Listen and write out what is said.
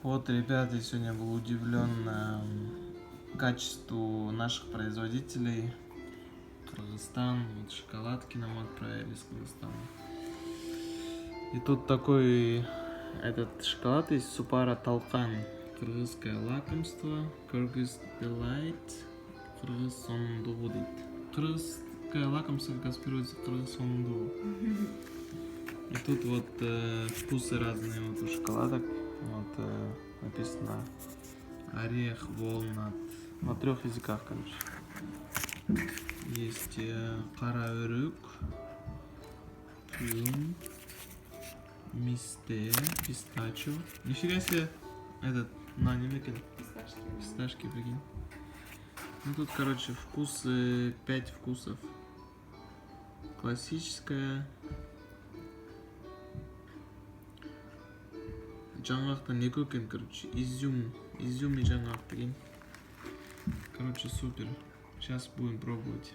Вот, ребята, я сегодня был удивлен качеству наших производителей. Кыргызстан, вот шоколадки нам отправили с Кыргызстана. И тут такой этот шоколад есть, Супара Талкан. Кыргызское лакомство, Kyrgyz Delight, Кыргыз сондугу дейді. Кыргызское лакомство, как переводится, Кыргыз сондугу. И тут вот вкусы разные вот у шоколадок. Вот написано орех, волнат. На 3 языках, короче. Есть караөрүк, плюм, мисте, пистачо. Нифига себе, этот, на немекен. Писташки, прикинь. Ну тут, короче, вкусы, 5 вкусов. Классическая. Жаңғақтан не екен, короче, изюм и жаңғақ, прикинь. Короче, супер. Сейчас будем пробовать.